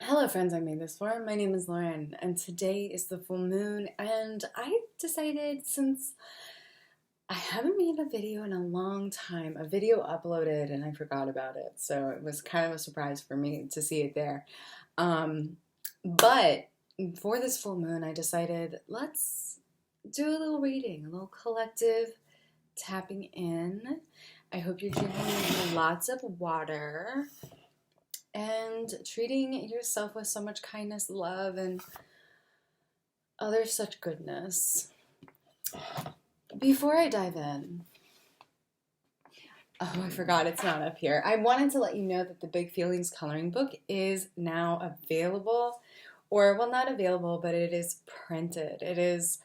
Hello friends, I made this for. My name is Lauren and today is the full moon and I decided since I haven't made a video in a long time, a video uploaded and I forgot about it, so it was kind of a surprise for me to see it there. But for this full moon I decided let's do a little reading, a little collective tapping in. I hope you're drinking lots of water and treating yourself with so much kindness, love, and other such goodness. Before I dive in, oh, I forgot it's not up here. I wanted to let you know that the Big Feelings coloring book is now available, or well, not available, but it is printed. It is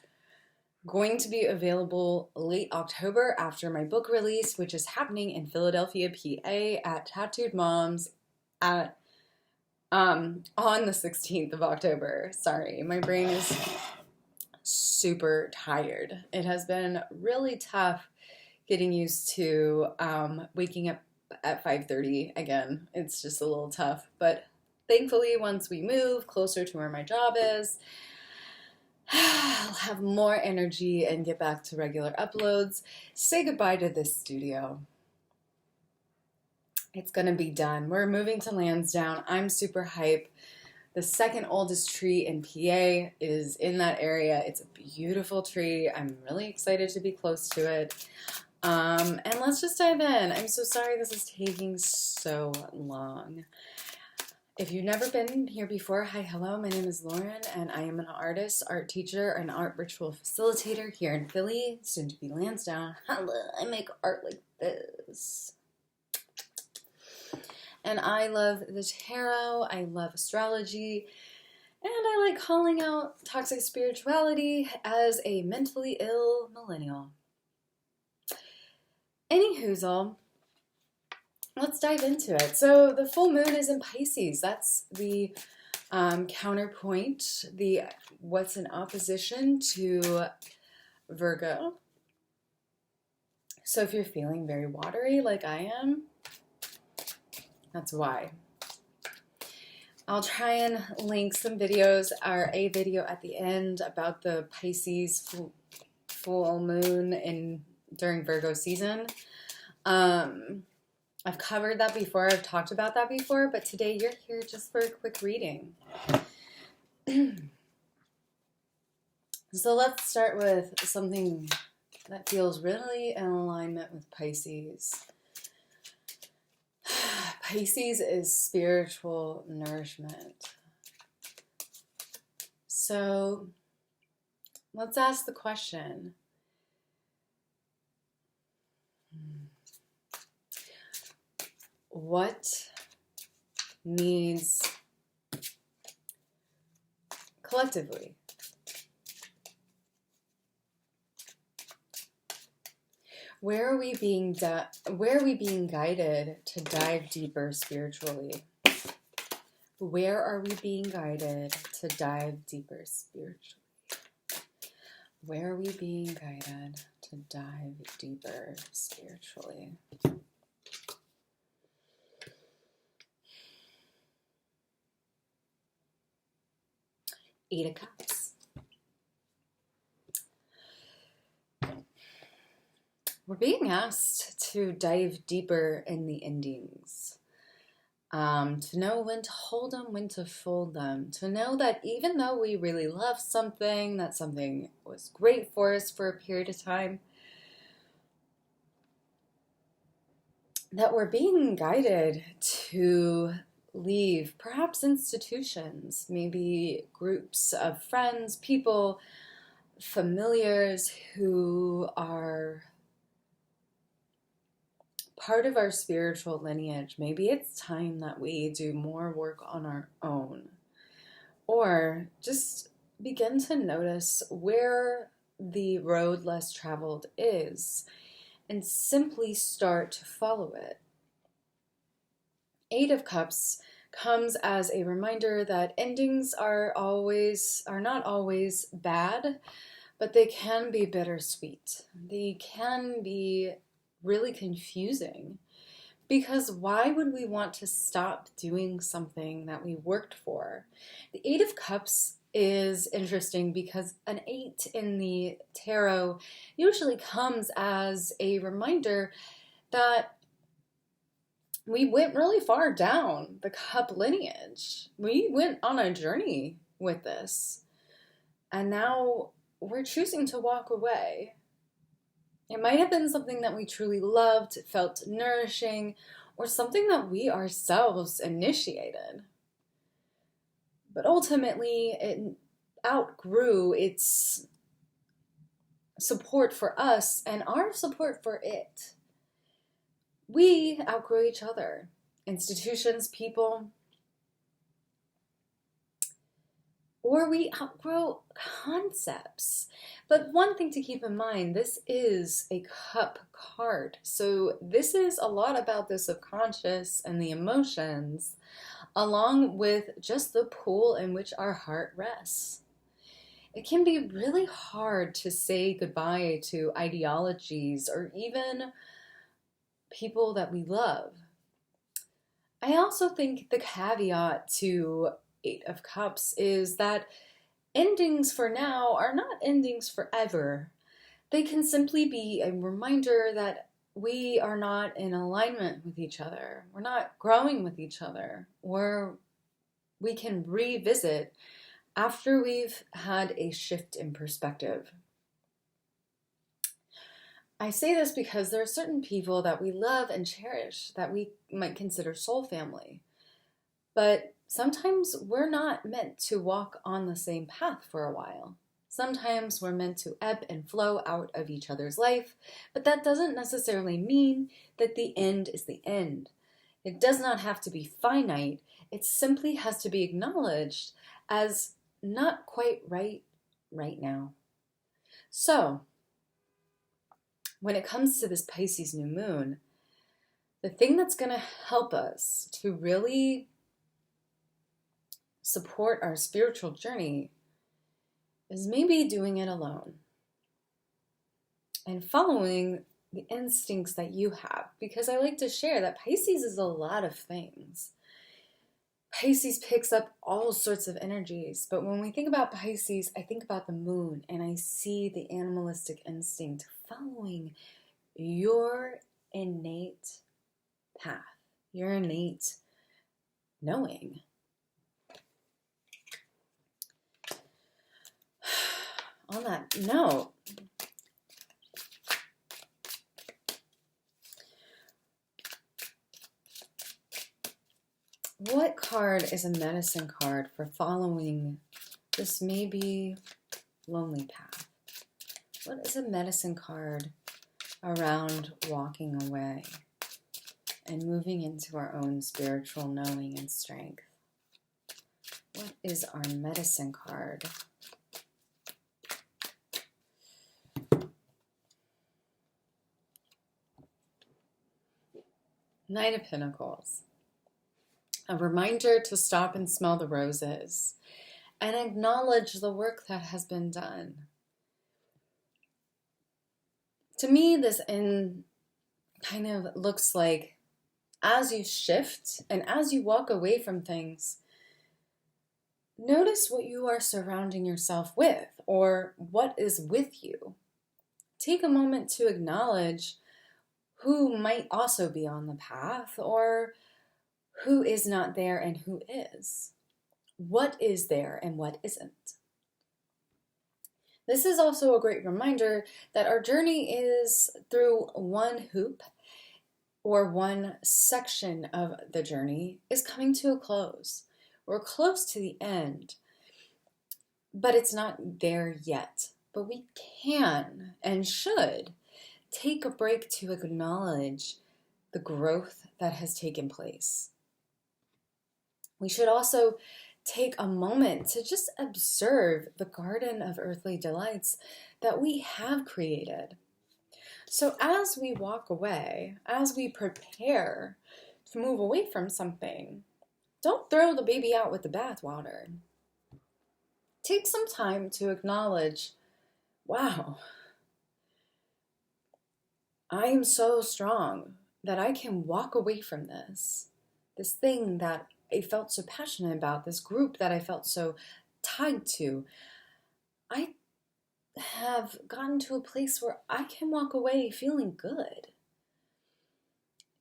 going to be available late October after my book release, which is happening in Philadelphia, PA at Tattooed Moms at on the 16th of October. Sorry, my brain is super tired. It has been really tough getting used to waking up at 5:30 again. It's just a little tough, but thankfully once we move closer to where my job is, I'll have more energy and get back to regular uploads. Say goodbye to this studio. It's gonna be done. We're moving to Lansdowne. I'm super hype. The second oldest tree in PA is in that area. It's a beautiful tree. I'm really excited to be close to it. And let's just dive in. I'm so sorry this is taking so long. If you've never been here before, hi, hello, my name is Lauren, and I am an artist, art teacher, and art ritual facilitator here in Philly, soon to be Lansdowne. Hello, I make art like this. And I love the tarot, I love astrology, and I like calling out toxic spirituality as a mentally ill millennial. Anyhoozle, let's dive into it. So the full moon is in Pisces. That's the counterpoint, the what's in opposition to Virgo. So if you're feeling very watery like I am, that's why. I'll try and link some videos or a video at the end about the Pisces full moon during Virgo season. I've covered that before. I've talked about that before, but today you're here just for a quick reading. So let's start with something that feels really in alignment with Pisces. Pisces is spiritual nourishment. So let's ask the question. What needs collectively? Where are we being guided to dive deeper spiritually? Where are we being guided to dive deeper spiritually? Where are we being guided to dive deeper spiritually? Eight of Cups. We're being asked to dive deeper in the endings, to know when to hold them, when to fold them, to know that even though we really love something, that something was great for us for a period of time, that we're being guided to leave perhaps institutions, maybe groups of friends, people, familiars who are part of our spiritual lineage. Maybe it's time that we do more work on our own, or just begin to notice where the road less traveled is and simply start to follow it. Eight of Cups comes as a reminder that endings are not always bad, but they can be bittersweet. They can be really confusing Because why would we want to stop doing something that we worked for? The Eight of Cups is interesting because an eight in the tarot usually comes as a reminder that we went really far down the cup lineage. We went on a journey with this, and now we're choosing to walk away. It might have been something that we truly loved, felt nourishing, or something that we ourselves initiated. But ultimately, it outgrew its support for us and our support for it. We outgrow each other, institutions, people, or we outgrow concepts. But one thing to keep in mind, this is a cup card. So this is a lot about the subconscious and the emotions, along with just the pool in which our heart rests. It can be really hard to say goodbye to ideologies or even people that we love. I also think the caveat to Eight of Cups is that endings for now are not endings forever. They can simply be a reminder that we are not in alignment with each other. We're not growing with each other. Or we can revisit after we've had a shift in perspective. I say this because there are certain people that we love and cherish that we might consider soul family. But sometimes we're not meant to walk on the same path for a while. Sometimes we're meant to ebb and flow out of each other's life, but that doesn't necessarily mean that the end is the end. It does not have to be finite. It simply has to be acknowledged as not quite right now. So, when it comes to this Pisces new moon, the thing that's going to help us to really support our spiritual journey is maybe doing it alone and following the instincts that you have. Because I like to share that Pisces is a lot of things. Pisces picks up all sorts of energies, but when we think about Pisces, I think about the moon and I see the animalistic instinct following your innate path, your innate knowing. On that note, what card is a medicine card for following this maybe lonely path? What is a medicine card around walking away and moving into our own spiritual knowing and strength? What is our medicine card? Knight of Pentacles. A reminder to stop and smell the roses and acknowledge the work that has been done. To me, this kind of looks like as you shift and as you walk away from things, notice what you are surrounding yourself with or what is with you. Take a moment to acknowledge who might also be on the path or who is not there and who is. What is there and what isn't. This is also a great reminder that our journey is through one hoop or one section of the journey is coming to a close. We're close to the end, but it's not there yet. But we can and should take a break to acknowledge the growth that has taken place. We should also take a moment to just observe the garden of earthly delights that we have created. So as we walk away, as we prepare to move away from something, don't throw the baby out with the bathwater. Take some time to acknowledge, wow, I am so strong that I can walk away from this thing that I felt so passionate about, this group that I felt so tied to. I have gotten to a place where I can walk away feeling good,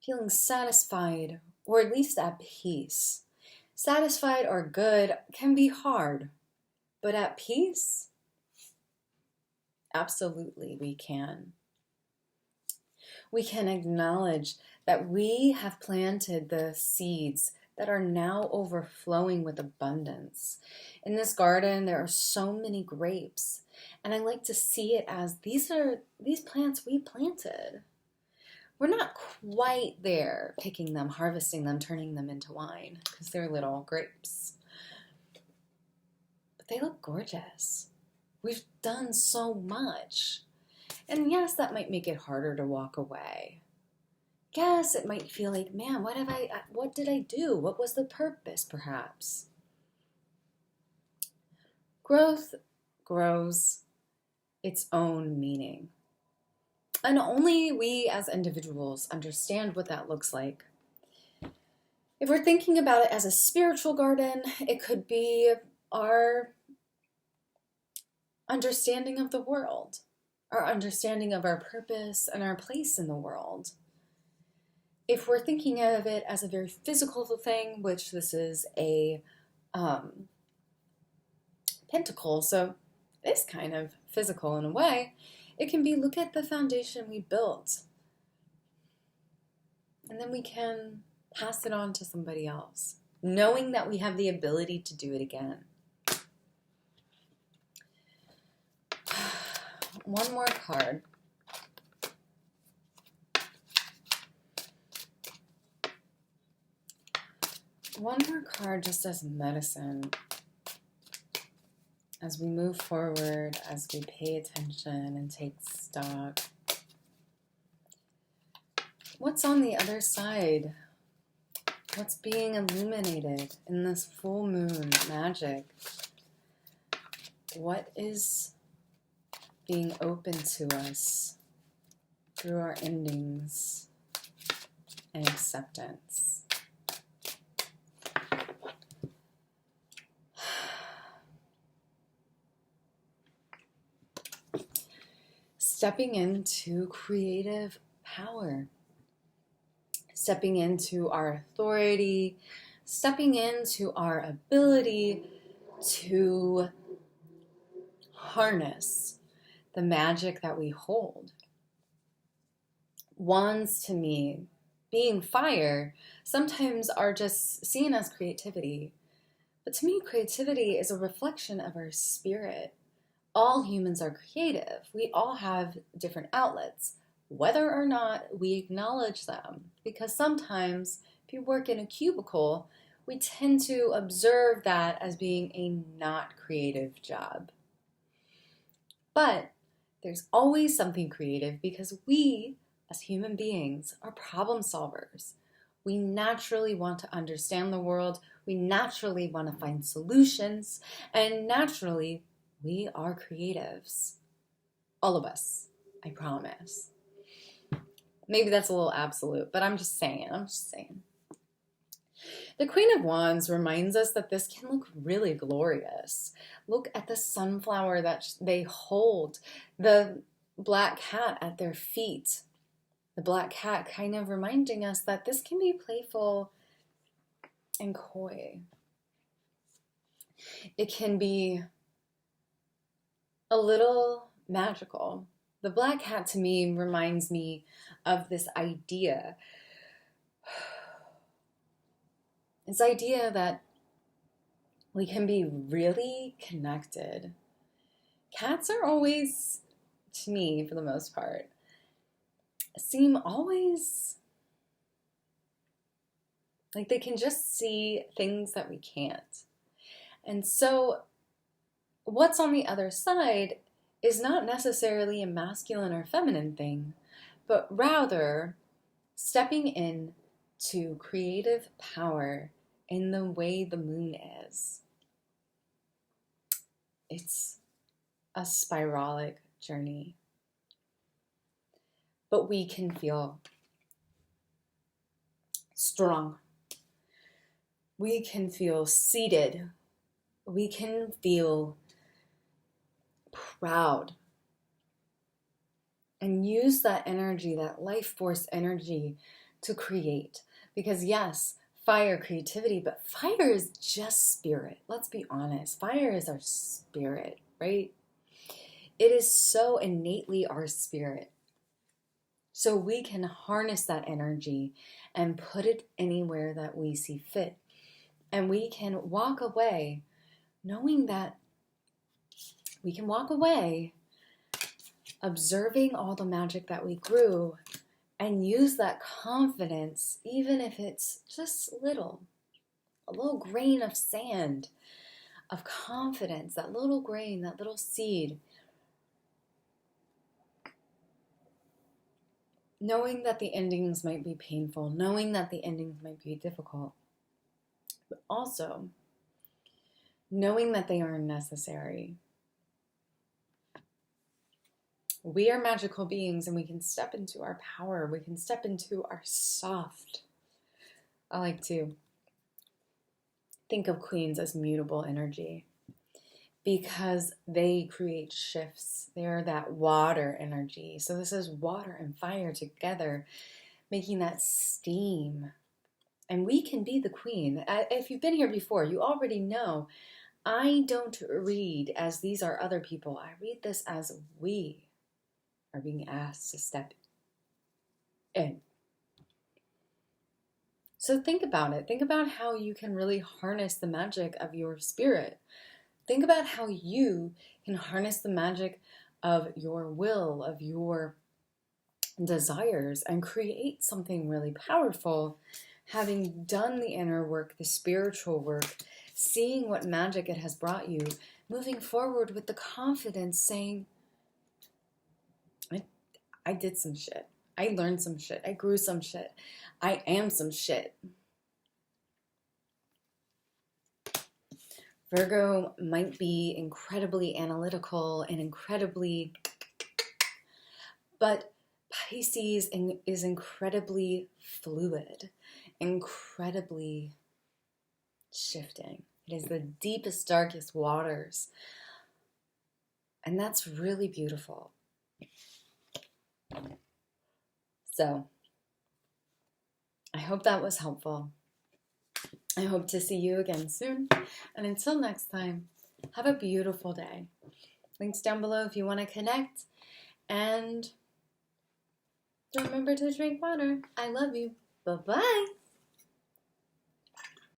feeling satisfied, or at least at peace. Satisfied or good can be hard, but at peace, absolutely we can. We can acknowledge that we have planted the seeds that are now overflowing with abundance. In this garden, there are so many grapes, and I like to see it as these plants we planted. We're not quite there picking them, harvesting them, turning them into wine, because they're little grapes. But they look gorgeous. We've done so much. And yes, that might make it harder to walk away. Yes, it might feel like, man, what did I do? What was the purpose, perhaps? Growth grows its own meaning. And only we as individuals understand what that looks like. If we're thinking about it as a spiritual garden, it could be our understanding of the world, our understanding of our purpose and our place in the world. If we're thinking of it as a very physical thing, which this is a pentacle, so it's kind of physical in a way, it can be look at the foundation we built. And then we can pass it on to somebody else, knowing that we have the ability to do it again. One more card. One more card just as medicine. As we move forward, as we pay attention and take stock. What's on the other side? What's being illuminated in this full moon magic? What is being open to us through our endings and acceptance? Stepping into creative power, stepping into our authority, stepping into our ability to harness the magic that we hold. Wands, to me, being fire, sometimes are just seen as creativity. But to me, creativity is a reflection of our spirit. All humans are creative. We all have different outlets, whether or not we acknowledge them. Because sometimes, if you work in a cubicle, we tend to observe that as being a not creative job. But there's always something creative because we, as human beings, are problem solvers. We naturally want to understand the world. We naturally want to find solutions. And naturally, we are creatives. All of us, I promise. Maybe that's a little absolute, but I'm just saying. The Queen of Wands reminds us that this can look really glorious. Look at the sunflower that they hold, the black cat at their feet. The black cat kind of reminding us that this can be playful and coy. It can be a little magical. The black cat to me reminds me of this idea. This idea that we can be really connected. Cats are always, to me, for the most part, seem always like they can just see things that we can't. And so what's on the other side is not necessarily a masculine or feminine thing, but rather stepping in to creative power in the way the moon is. It's a spiralic journey. But we can feel strong. We can feel seated. We can feel proud. And use that energy, that life force energy, to create. Because yes, fire, creativity, but fire is just spirit. Let's be honest. Fire is our spirit, right? It is so innately our spirit. So we can harness that energy and put it anywhere that we see fit. And we can walk away knowing that we can walk away observing all the magic that we grew and use that confidence, even if it's just a little grain of sand of confidence, that little grain, that little seed. Knowing that the endings might be painful, knowing that the endings might be difficult, but also knowing that they are necessary. We are magical beings and we can step into our power. We can step into our soft. I like to think of queens as mutable energy because they create shifts. They are that water energy. So this is water and fire together, making that steam. And we can be the queen. If you've been here before, you already know I don't read as these are other people. I read this as we are being asked to step in. So think about it. Think about how you can really harness the magic of your spirit. Think about how you can harness the magic of your will, of your desires, and create something really powerful, having done the inner work, the spiritual work, seeing what magic it has brought you, moving forward with the confidence saying, I did some shit. I learned some shit. I grew some shit. I am some shit. Virgo might be incredibly analytical and incredibly, but Pisces is incredibly fluid, incredibly shifting. It is the deepest, darkest waters. And that's really beautiful. So, I hope that was helpful. I hope to see you again soon. And until next time, have a beautiful day. Links down below if you want to connect. And remember to drink water. I love you. Bye-bye.